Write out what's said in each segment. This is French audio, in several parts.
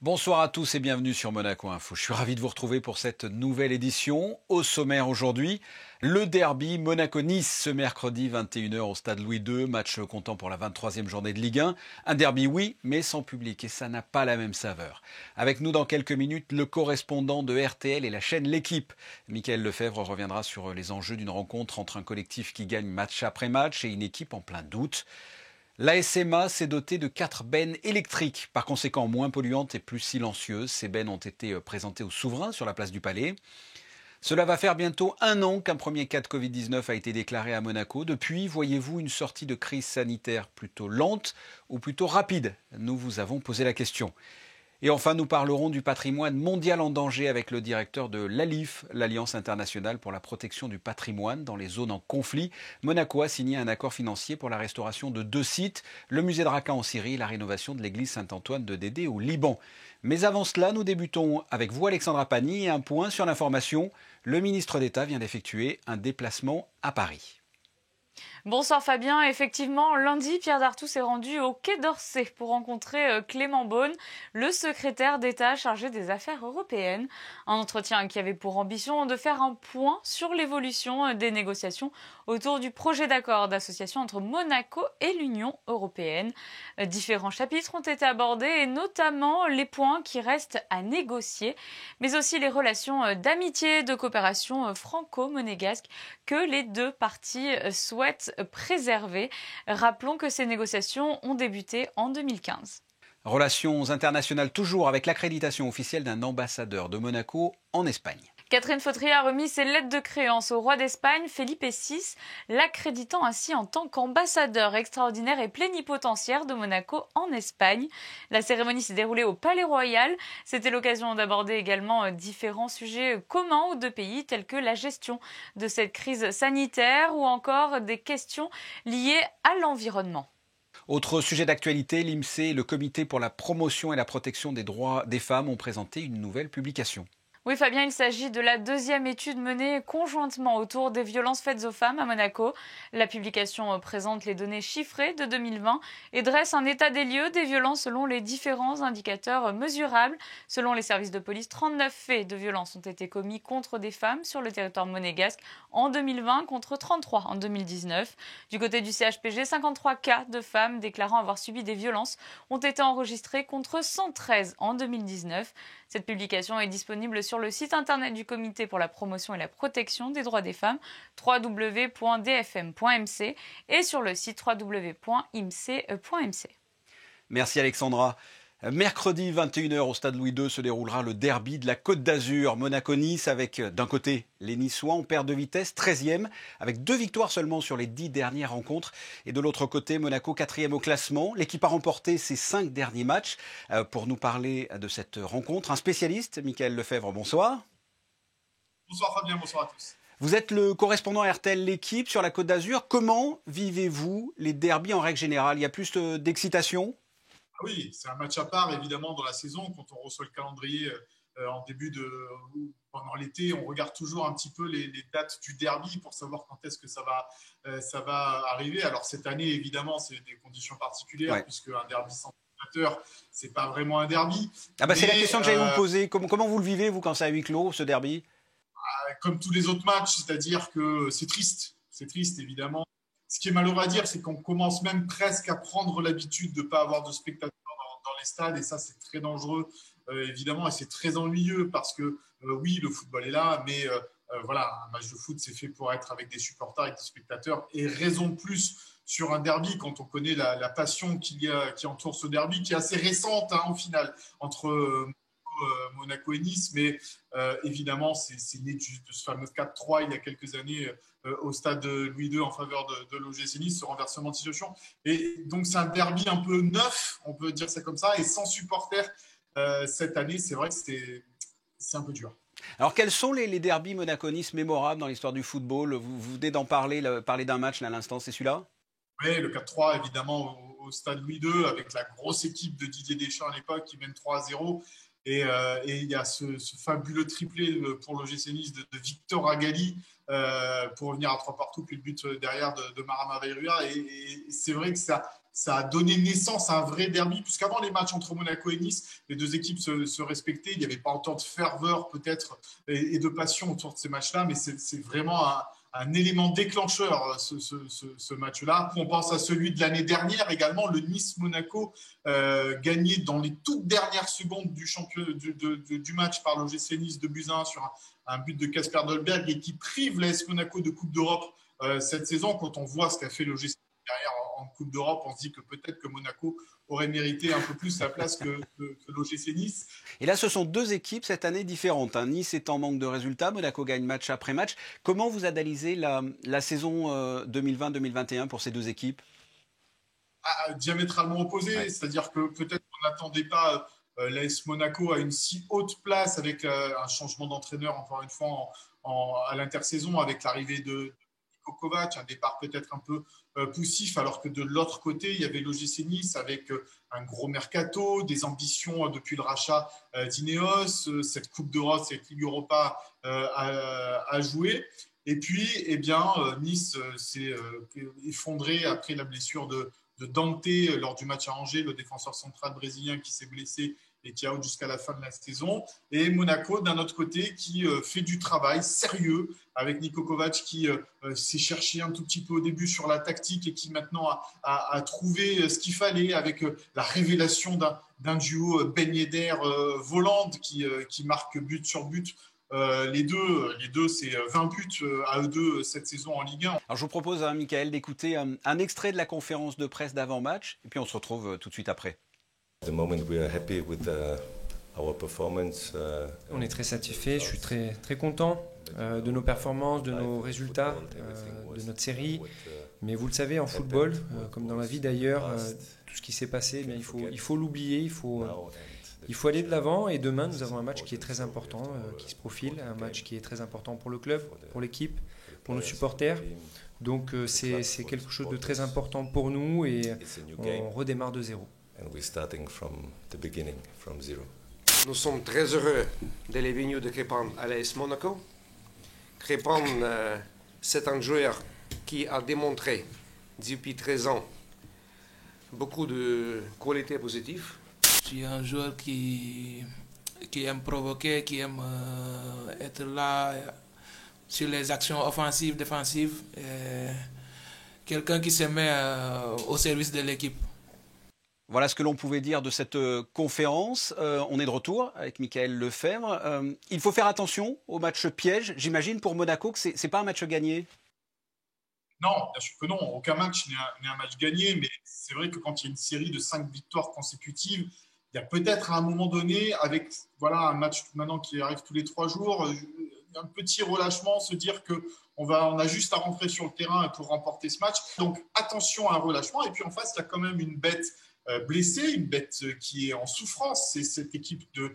Bonsoir à tous et bienvenue sur Monaco Info. Je suis ravi de vous retrouver pour cette nouvelle édition. Au sommaire aujourd'hui, le derby Monaco-Nice ce mercredi 21h au stade Louis II, match comptant pour la 23e journée de Ligue 1. Un derby oui, mais sans public et ça n'a pas la même saveur. Avec nous dans quelques minutes, le correspondant de RTL et la chaîne L'Équipe. Mickaël Lefebvre reviendra sur les enjeux d'une rencontre entre un collectif qui gagne match après match et une équipe en plein doute. La SMA s'est dotée de 4 bennes électriques, par conséquent moins polluantes et plus silencieuses. Ces bennes ont été présentées au souverain sur la place du Palais. Cela va faire bientôt 1 an qu'un premier cas de Covid-19 a été déclaré à Monaco. Depuis, voyez-vous une sortie de crise sanitaire plutôt lente ou plutôt rapide? Nous vous avons posé la question. Et enfin, nous parlerons du patrimoine mondial en danger avec le directeur de l'ALIF, l'Alliance internationale pour la protection du patrimoine dans les zones en conflit. Monaco a signé un accord financier pour la restauration de 2 sites, le musée de Raqqa en Syrie et la rénovation de l'église Saint-Antoine de Dédé au Liban. Mais avant cela, nous débutons avec vous, Alexandra Pagny, et un point sur l'information. Le ministre d'État vient d'effectuer un déplacement à Paris. Bonsoir Fabien, effectivement, lundi, Pierre Dartout s'est rendu au Quai d'Orsay pour rencontrer Clément Beaune, le secrétaire d'État chargé des affaires européennes. Un entretien qui avait pour ambition de faire un point sur l'évolution des négociations autour du projet d'accord d'association entre Monaco et l'Union européenne. Différents chapitres ont été abordés et notamment les points qui restent à négocier, mais aussi les relations d'amitié et de coopération franco-monégasque que les deux parties souhaitent préserver. Rappelons que ces négociations ont débuté en 2015. Relations internationales toujours avec l'accréditation officielle d'un ambassadeur de Monaco en Espagne. Catherine Fautrier a remis ses lettres de créance au roi d'Espagne, Felipe VI, l'accréditant ainsi en tant qu'ambassadeur extraordinaire et plénipotentiaire de Monaco en Espagne. La cérémonie s'est déroulée au Palais Royal. C'était l'occasion d'aborder également différents sujets communs aux deux pays, tels que la gestion de cette crise sanitaire ou encore des questions liées à l'environnement. Autre sujet d'actualité, l'IMSEE et le Comité pour la promotion et la protection des droits des femmes ont présenté une nouvelle publication. Oui Fabien, il s'agit de la deuxième étude menée conjointement autour des violences faites aux femmes à Monaco. La publication présente les données chiffrées de 2020 et dresse un état des lieux des violences selon les différents indicateurs mesurables. Selon les services de police, 39 faits de violence ont été commis contre des femmes sur le territoire monégasque en 2020 contre 33 en 2019. Du côté du CHPG, 53 cas de femmes déclarant avoir subi des violences ont été enregistrés contre 113 en 2019. Cette publication est disponible sur le site internet du Comité pour la promotion et la protection des droits des femmes, www.dfm.mc, et sur le site www.imc.mc. Merci Alexandra. Mercredi 21h au stade Louis II se déroulera le derby de la Côte d'Azur, Monaco-Nice, avec d'un côté les Niçois en perte de vitesse, 13e, avec 2 victoires seulement sur les 10 dernières rencontres. Et de l'autre côté, Monaco 4e au classement. L'équipe a remporté ses 5 derniers matchs. Pour nous parler de cette rencontre, un spécialiste, Mickaël Lefebvre, bonsoir. Bonsoir Fabien, bonsoir à tous. Vous êtes le correspondant RTL L'Équipe sur la Côte d'Azur. Comment vivez-vous les derbys en règle générale? Il y a plus d'excitation? Oui, c'est un match à part évidemment dans la saison. Quand on reçoit le calendrier en pendant l'été, on regarde toujours un petit peu les dates du derby pour savoir quand est-ce que ça va arriver. Alors cette année, évidemment, c'est des conditions particulières puisque un derby sans spectateurs, c'est pas vraiment un derby. C'est la question que j'allais vous poser. Comment vous le vivez vous quand c'est à huis clos ce derby? Comme tous les autres matchs, c'est-à-dire que c'est triste évidemment. Ce qui est malheureux à dire, c'est qu'on commence même presque à prendre l'habitude de ne pas avoir de spectateurs dans les stades. Et ça, c'est très dangereux, évidemment. Et c'est très ennuyeux parce que, oui, le football est là. Mais voilà, un match de foot, c'est fait pour être avec des supporters, avec des spectateurs. Et raison de plus sur un derby, quand on connaît la passion qui entoure ce derby, qui est assez récente au final, entre Monaco et Nice. Mais évidemment, c'est né de ce fameux 4-3 il y a quelques années au stade Louis II en faveur de l'OGC Nice, ce renversement de situation. Et donc, c'est un derby un peu neuf, on peut dire ça comme ça, et sans supporters cette année, c'est vrai que c'est un peu dur. Alors, quels sont les derbys Monaco-Nice mémorables dans l'histoire du football? Vous venez d'en parler d'un match là, à l'instant, c'est celui-là? Oui, le 4-3, évidemment, au stade Louis II, avec la grosse équipe de Didier Deschamps à l'époque qui mène 3-0. Et il y a ce fabuleux triplé pour l'OGC Nice de Victor Agali pour revenir à 3 partout, puis le but derrière de Marama Vairua. Et c'est vrai que ça a donné naissance à un vrai derby, puisqu'avant les matchs entre Monaco et Nice, les deux équipes se respectaient. Il n'y avait pas autant de ferveur peut-être et de passion autour de ces matchs-là, mais c'est vraiment un élément déclencheur, ce match-là. On pense à celui de l'année dernière également, le Nice-Monaco, gagné dans les toutes dernières secondes du match par l'OGC Nice de Buzyn sur un but de Kasper Dolberg et qui prive l'AS Monaco de Coupe d'Europe cette saison. Quand on voit ce qu'a fait l'OGC derrière en Coupe d'Europe, on se dit que peut-être que Monaco aurait mérité un peu plus sa place que l'OGC Nice. Et là, ce sont deux équipes cette année différentes. Nice est en manque de résultats, Monaco gagne match après match. Comment vous analysez la saison 2020-2021 pour ces deux équipes ? Diamétralement opposées, ouais. C'est-à-dire que peut-être qu'on n'attendait pas l'AS Monaco à une si haute place avec un changement d'entraîneur, encore une fois, à l'intersaison, avec l'arrivée de Niko Kovac, un départ peut-être un peu poussif, alors que de l'autre côté, il y avait l'OGC Nice avec un gros mercato, des ambitions depuis le rachat d'Ineos, cette Coupe d'Europe, cette Ligue Europa à jouer. Et puis, Nice s'est effondré après la blessure de Dante lors du match à Angers, le défenseur central brésilien qui s'est blessé et qui est out jusqu'à la fin de la saison. Et Monaco, d'un autre côté, qui fait du travail sérieux avec Niko Kovac qui s'est cherché un tout petit peu au début sur la tactique et qui maintenant a trouvé ce qu'il fallait avec la révélation d'un duo Ben Yedder-Voland qui marque but sur but. Les deux, c'est 20 buts à eux deux cette saison en Ligue 1. Alors je vous propose, Michael, d'écouter un extrait de la conférence de presse d'avant-match et puis on se retrouve tout de suite après. On est très satisfait, je suis très, très content de nos performances, de nos résultats, de notre série. Mais vous le savez, en football, comme dans la vie d'ailleurs, tout ce qui s'est passé, il faut l'oublier, il faut aller de l'avant. Et demain, nous avons un match qui est très important, qui se profile, un match qui est très important pour le club, pour l'équipe, pour nos supporters. Donc c'est quelque chose de très important pour nous et on redémarre de zéro. Nous sommes très heureux de la venue de Crépin à l'AS Monaco. Crépin, c'est un joueur qui a démontré depuis 13 ans beaucoup de qualités positives. Je suis un joueur qui aime provoquer, qui aime être là sur les actions offensives, défensives. Quelqu'un qui se met au service de l'équipe. Voilà ce que l'on pouvait dire de cette conférence. On est de retour avec Michael Lefebvre. Il faut faire attention au match piège. J'imagine pour Monaco que ce n'est pas un match gagné. Non, bien sûr que non. Aucun match n'est un match gagné. Mais c'est vrai que quand il y a une série de 5 victoires consécutives, il y a peut-être à un moment donné, avec un match maintenant qui arrive tous les 3 jours, un petit relâchement, se dire qu'on a juste à rentrer sur le terrain pour remporter ce match. Donc attention à un relâchement. Et puis en face, il y a quand même une bête blessée, une bête qui est en souffrance. C'est cette équipe de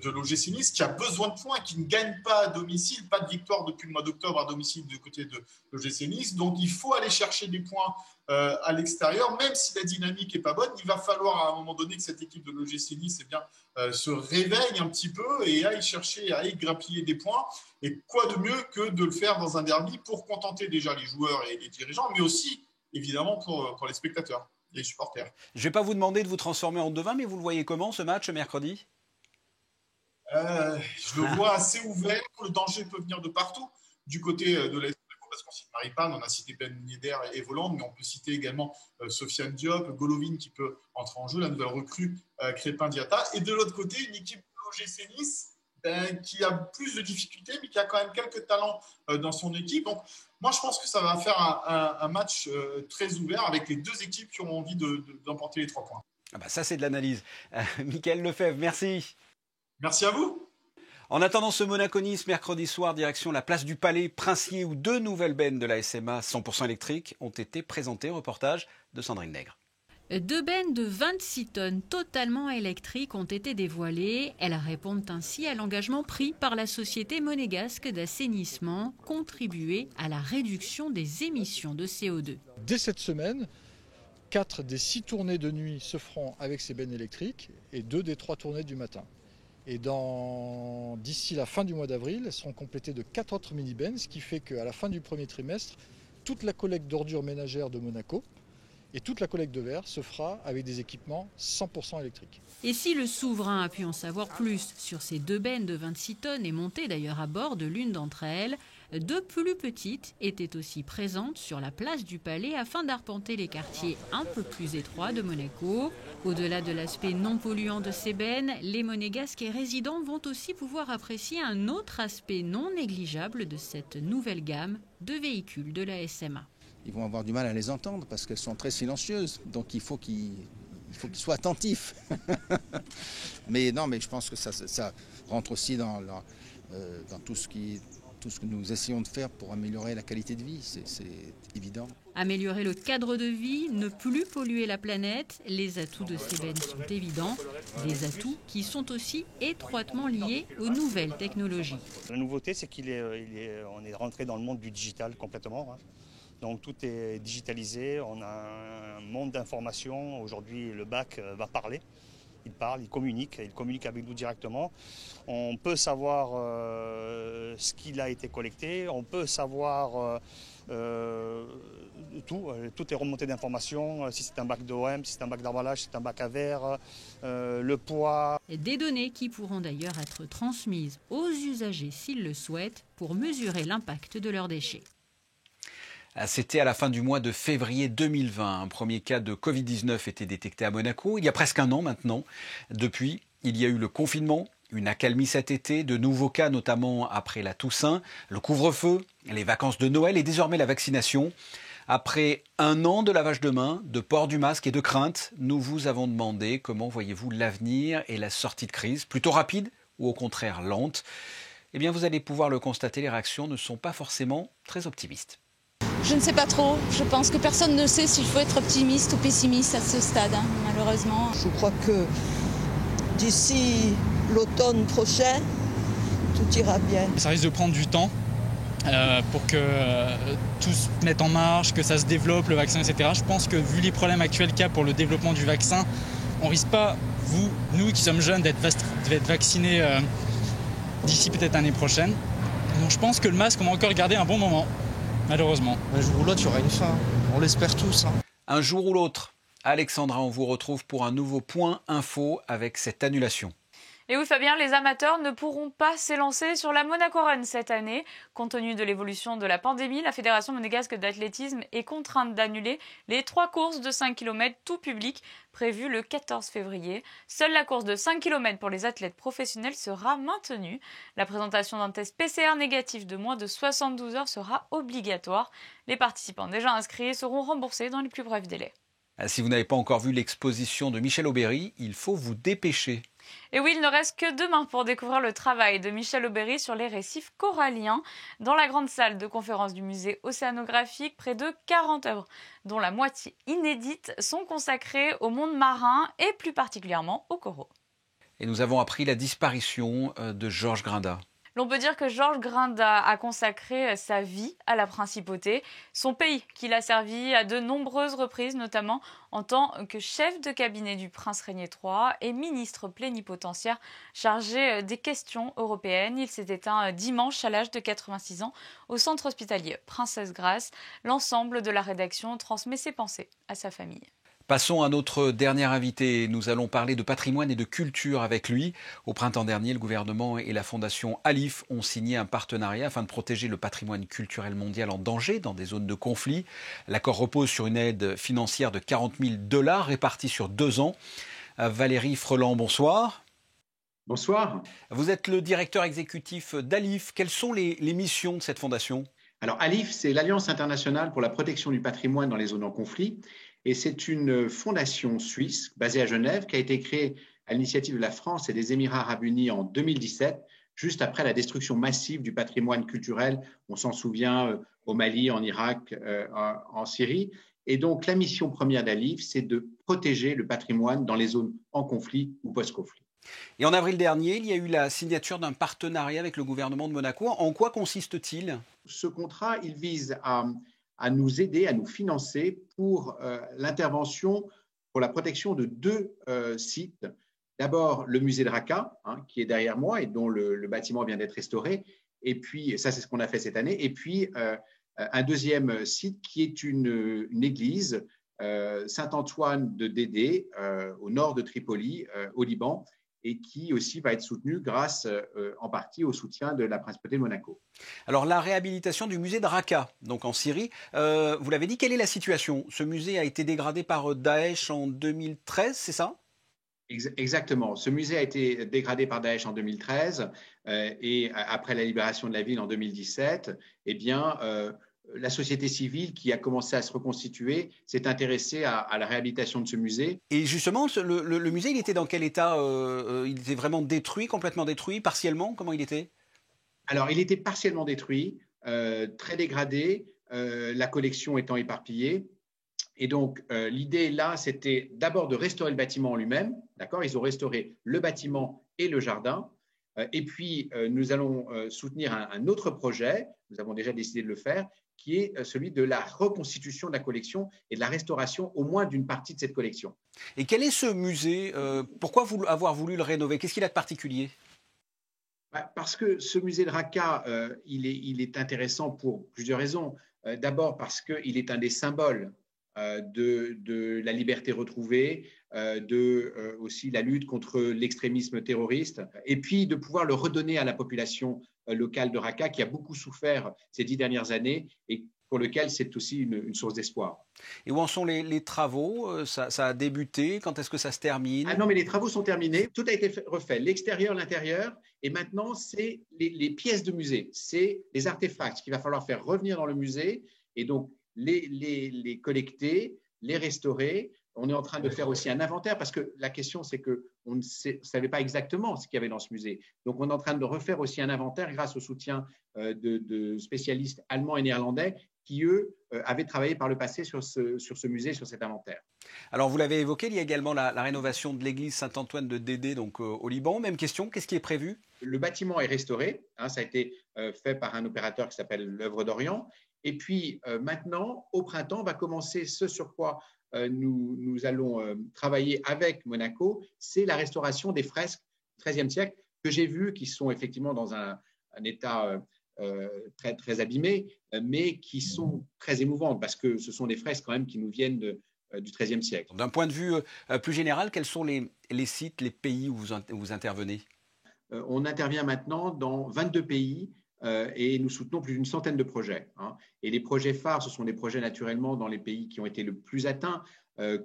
l'OGC Nice qui a besoin de points, qui ne gagne pas à domicile, pas de victoire depuis le mois d'octobre à domicile du côté de l'OGC Nice. Donc il faut aller chercher des points à l'extérieur, même si la dynamique n'est pas bonne. Il va falloir à un moment donné que cette équipe de l'OGC Nice se réveille un petit peu et aille chercher, aille grappiller des points. Et quoi de mieux que de le faire dans un derby pour contenter déjà les joueurs et les dirigeants, mais aussi évidemment pour les spectateurs, les supporters. Je ne vais pas vous demander de vous transformer en devin, mais vous le voyez comment ce match mercredi ? Je le vois assez ouvert. Le danger peut venir de partout. Du côté de l'AS Monaco, parce qu'on cite Maripane, on a cité Ben Yedder et Voland, mais on peut citer également Sofiane Diop, Golovin qui peut entrer en jeu, la nouvelle recrue Crépin Diatta. Et de l'autre côté, une équipe de l'OGC Nice qui a plus de difficultés, mais qui a quand même quelques talents dans son équipe. Donc, moi, je pense que ça va faire un match très ouvert avec les deux équipes qui ont envie d'emporter les 3 points. Ça, c'est de l'analyse. Michael Lefebvre, merci. Merci à vous. En attendant ce Monaco-Nice, mercredi soir, direction la place du Palais Princier, où 2 nouvelles bennes de la SMA 100% électriques ont été présentées. Reportage de Sandrine Nègre. 2 bennes de 26 tonnes totalement électriques ont été dévoilées. Elles répondent ainsi à l'engagement pris par la société monégasque d'assainissement, contribuer à la réduction des émissions de CO2. Dès cette semaine, 4 des 6 tournées de nuit se feront avec ces bennes électriques et 2 des 3 tournées du matin. Et d'ici la fin du mois d'avril, elles seront complétées de 4 autres mini-bennes, ce qui fait qu'à la fin du premier trimestre, toute la collecte d'ordures ménagères de Monaco et toute la collecte de verre se fera avec des équipements 100% électriques. Et si le souverain a pu en savoir plus sur ces 2 bennes de 26 tonnes et monté d'ailleurs à bord de l'une d'entre elles, 2 plus petites étaient aussi présentes sur la place du Palais afin d'arpenter les quartiers un peu plus étroits de Monaco. Au-delà de l'aspect non polluant de ces bennes, les monégasques et résidents vont aussi pouvoir apprécier un autre aspect non négligeable de cette nouvelle gamme de véhicules de la SMA. Ils vont avoir du mal à les entendre parce qu'elles sont très silencieuses, donc il faut qu'ils soient attentifs. mais je pense que ça rentre aussi dans tout ce que nous essayons de faire pour améliorer la qualité de vie, c'est évident. Améliorer le cadre de vie, ne plus polluer la planète, les atouts de ces bennes sont évidents, des atouts qui sont aussi étroitement liés aux nouvelles technologies. La nouveauté, c'est qu'on est rentré dans le monde du digital complètement. Donc tout est digitalisé, on a un monde d'information. Aujourd'hui, le bac va parler. Il parle, il communique avec nous directement. On peut savoir ce qu'il a été collecté, on peut savoir toutes les remontées d'informations, si c'est un bac d'OM, si c'est un bac d'emballage, si c'est un bac à verre, le poids. Des données qui pourront d'ailleurs être transmises aux usagers s'ils le souhaitent pour mesurer l'impact de leurs déchets. C'était à la fin du mois de février 2020. Un premier cas de Covid-19 était détecté à Monaco, il y a presque un an maintenant. Depuis, il y a eu le confinement, une accalmie cet été, de nouveaux cas notamment après la Toussaint, le couvre-feu, les vacances de Noël et désormais la vaccination. Après un an de lavage de mains, de port du masque et de crainte, nous vous avons demandé comment voyez-vous l'avenir et la sortie de crise, plutôt rapide ou au contraire lente. Eh bien, vous allez pouvoir le constater, les réactions ne sont pas forcément très optimistes. Je ne sais pas trop. Je pense que personne ne sait s'il faut être optimiste ou pessimiste à ce stade, malheureusement. Je crois que d'ici l'automne prochain, tout ira bien. Ça risque de prendre du temps pour que tout se mette en marche, que ça se développe, le vaccin, etc. Je pense que vu les problèmes actuels qu'il y a pour le développement du vaccin, on risque pas, nous qui sommes jeunes, d'être vaccinés d'ici peut-être l'année prochaine. Donc je pense que le masque, on va encore garder un bon moment. Malheureusement. Un jour ou l'autre, il y aura une fin. On l'espère tous. Un jour ou l'autre. Alexandra, on vous retrouve pour un nouveau point info avec cette annulation. Et oui Fabien, les amateurs ne pourront pas s'élancer sur la Monaco Run cette année. Compte tenu de l'évolution de la pandémie, la Fédération monégasque d'athlétisme est contrainte d'annuler les 3 courses de 5 km tout public prévues le 14 février. Seule la course de 5 km pour les athlètes professionnels sera maintenue. La présentation d'un test PCR négatif de moins de 72 heures sera obligatoire. Les participants déjà inscrits seront remboursés dans les plus brefs délais. Si vous n'avez pas encore vu l'exposition de Michel Aubéry, il faut vous dépêcher. Et oui, il ne reste que demain pour découvrir le travail de Michel Aubéry sur les récifs coralliens. Dans la grande salle de conférence du musée océanographique, près de 40 œuvres, dont la moitié inédites, sont consacrées au monde marin et plus particulièrement aux coraux. Et nous avons appris la disparition de Georges Grinda. L'on peut dire que Georges Grinda a consacré sa vie à la principauté, son pays qu'il a servi à de nombreuses reprises, notamment en tant que chef de cabinet du prince Régnier III et ministre plénipotentiaire chargé des questions européennes. Il s'est éteint dimanche à l'âge de 86 ans au centre hospitalier Princesse Grace. L'ensemble de la rédaction transmet ses pensées à sa famille. Passons à notre dernier invité. Nous allons parler de patrimoine et de culture avec lui. Au printemps dernier, le gouvernement et la fondation Alif ont signé un partenariat afin de protéger le patrimoine culturel mondial en danger dans des zones de conflit. L'accord repose sur une aide financière de $40 000 répartie sur 2 ans. Valérie Freland, bonsoir. Bonsoir. Vous êtes le directeur exécutif d'Alif. Quelles sont les missions de cette fondation ? Alors Alif, c'est l'Alliance internationale pour la protection du patrimoine dans les zones en conflit. Et c'est une fondation suisse basée à Genève qui a été créée à l'initiative de la France et des Émirats arabes unis en 2017, juste après la destruction massive du patrimoine culturel. On s'en souvient au Mali, en Irak, en Syrie. Et donc la mission première d'Alif, c'est de protéger le patrimoine dans les zones en conflit ou post-conflit. Et en avril dernier, il y a eu la signature d'un partenariat avec le gouvernement de Monaco. En quoi consiste-t-il ? Ce contrat, il vise à nous aider, à nous financer pour l'intervention, pour la protection de 2 sites D'abord, le musée de Raqqa, qui est derrière moi et dont le bâtiment vient d'être restauré. Et puis, ça, c'est ce qu'on a fait cette année. Et puis, un deuxième site qui est une église, Saint-Antoine de Dédé, au nord de Tripoli, au Liban, et qui aussi va être soutenu grâce en partie au soutien de la principauté de Monaco. Alors la réhabilitation du musée de Raqqa, donc en Syrie, vous l'avez dit, quelle est la situation? Ce musée a été dégradé par Daesh en 2013, c'est ça? Exactement. Ce musée a été dégradé par Daesh en 2013 et après la libération de la ville en 2017, eh bien, la société civile qui a commencé à se reconstituer s'est intéressée à la réhabilitation de ce musée. Et justement, le musée, il était dans quel état? Il était vraiment détruit, complètement détruit, partiellement? Comment il était? Alors, il était partiellement détruit, très dégradé, la collection étant éparpillée. Et donc, l'idée là, c'était d'abord de restaurer le bâtiment en lui-même. D'accord ? Ils ont restauré le bâtiment et le jardin. Et puis, nous allons soutenir un autre projet, nous avons déjà décidé de le faire, qui est celui de la reconstitution de la collection et de la restauration au moins d'une partie de cette collection. Et quel est ce musée? Pourquoi avoir voulu le rénover? Qu'est-ce qu'il a de particulier? Parce que ce musée de Raqqa, il est intéressant pour plusieurs raisons. D'abord parce qu'il est un des symboles de la liberté retrouvée, aussi la lutte contre l'extrémisme terroriste, et puis de pouvoir le redonner à la population locale de Raqqa qui a beaucoup souffert ces 10 dernières années et pour lequel c'est aussi une source d'espoir. Et où en sont les travaux? Ça a débuté? Quand est-ce que ça se termine? Ah non, mais les travaux sont terminés. Tout a été refait, l'extérieur, l'intérieur. Et maintenant, c'est les pièces de musée, c'est les artefacts qu'il va falloir faire revenir dans le musée et donc les collecter, les restaurer. On est en train de faire aussi un inventaire parce que la question, c'est qu'on ne savait pas exactement ce qu'il y avait dans ce musée. Donc, on est en train de refaire aussi un inventaire grâce au soutien de spécialistes allemands et néerlandais qui, eux, avaient travaillé par le passé sur ce musée, sur cet inventaire. Alors, vous l'avez évoqué, il y a également la rénovation de l'église Saint-Antoine de Dédé, donc au Liban. Même question, qu'est-ce qui est prévu? Le bâtiment est restauré, ça a été fait par un opérateur qui s'appelle l'Œuvre d'Orient. Et puis maintenant, au printemps, va commencer ce sur quoi nous allons travailler avec Monaco, c'est la restauration des fresques du XIIIe siècle que j'ai vues, qui sont effectivement dans un état très, très abîmé, mais qui sont très émouvantes parce que ce sont des fresques quand même qui nous viennent du XIIIe siècle. D'un point de vue plus général, quels sont les sites, les pays où vous intervenez? On intervient maintenant dans 22 pays et nous soutenons plus d'une centaine de projets. Et les projets phares, ce sont des projets naturellement dans les pays qui ont été le plus atteints,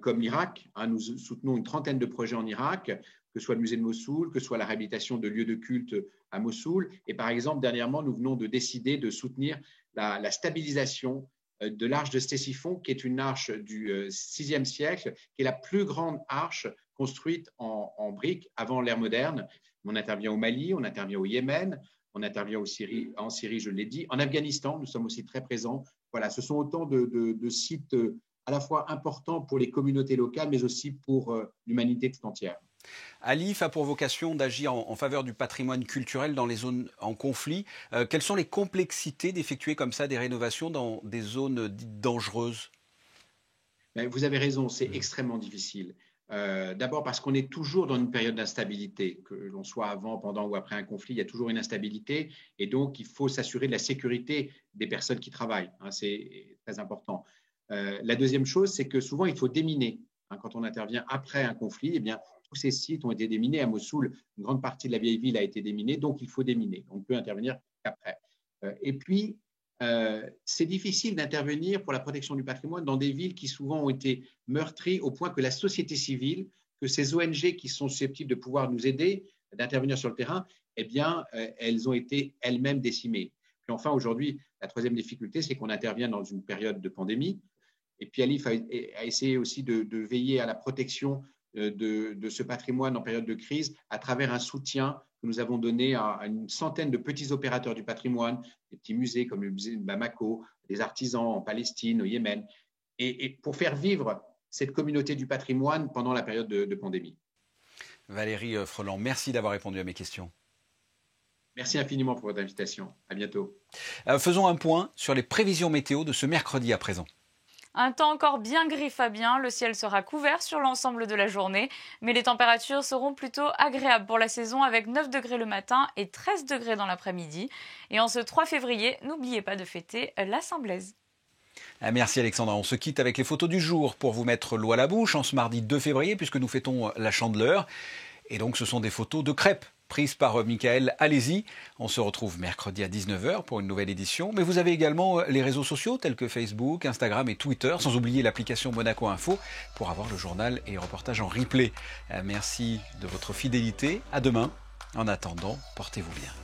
comme l'Irak. Nous soutenons une trentaine de projets en Irak, que ce soit le musée de Mossoul, que ce soit la réhabilitation de lieux de culte à Mossoul. Et par exemple, dernièrement, nous venons de décider de soutenir la stabilisation de l'arche de Ctésiphon, qui est une arche du VIe siècle, qui est la plus grande arche construite en briques avant l'ère moderne. On intervient au Mali, on intervient au Yémen, on intervient en Syrie, je l'ai dit. En Afghanistan, nous sommes aussi très présents. Voilà, ce sont autant de sites à la fois importants pour les communautés locales, mais aussi pour l'humanité tout entière. Alif a pour vocation d'agir en faveur du patrimoine culturel dans les zones en conflit. Quelles sont les complexités d'effectuer comme ça des rénovations dans des zones dites dangereuses? Vous avez raison, c'est extrêmement difficile. D'abord parce qu'on est toujours dans une période d'instabilité, que l'on soit avant, pendant ou après un conflit, il y a toujours une instabilité et donc il faut s'assurer de la sécurité des personnes qui travaillent, c'est très important. La deuxième chose, c'est que souvent il faut déminer. Quand on intervient après un conflit, eh bien, tous ces sites ont été déminés. À Mossoul, une grande partie de la vieille ville a été déminée, donc il faut déminer. On ne peut intervenir qu'après. Et puis, c'est difficile d'intervenir pour la protection du patrimoine dans des villes qui souvent ont été meurtries au point que la société civile, que ces ONG qui sont susceptibles de pouvoir nous aider d'intervenir sur le terrain, eh bien, elles ont été elles-mêmes décimées. Puis enfin, aujourd'hui, la troisième difficulté, c'est qu'on intervient dans une période de pandémie. Et puis Alif a essayé aussi de veiller à la protection de ce patrimoine en période de crise à travers un soutien que nous avons donné à une centaine de petits opérateurs du patrimoine, des petits musées comme le musée de Bamako, des artisans en Palestine, au Yémen, et pour faire vivre cette communauté du patrimoine pendant la période de pandémie. Valérie Freland, merci d'avoir répondu à mes questions. Merci infiniment pour votre invitation. À bientôt. Faisons un point sur les prévisions météo de ce mercredi à présent. Un temps encore bien gris, Fabien, le ciel sera couvert sur l'ensemble de la journée, mais les températures seront plutôt agréables pour la saison avec 9 degrés le matin et 13 degrés dans l'après-midi. Et en ce 3 février, n'oubliez pas de fêter la Saint-Blaise. Merci Alexandra, on se quitte avec les photos du jour pour vous mettre l'eau à la bouche en ce mardi 2 février puisque nous fêtons la Chandeleur. Et donc ce sont des photos de crêpes prises par Michael Alési. On se retrouve mercredi à 19h pour une nouvelle édition. Mais vous avez également les réseaux sociaux tels que Facebook, Instagram et Twitter, sans oublier l'application Monaco Info pour avoir le journal et reportages en replay. Merci de votre fidélité. À demain. En attendant, portez-vous bien.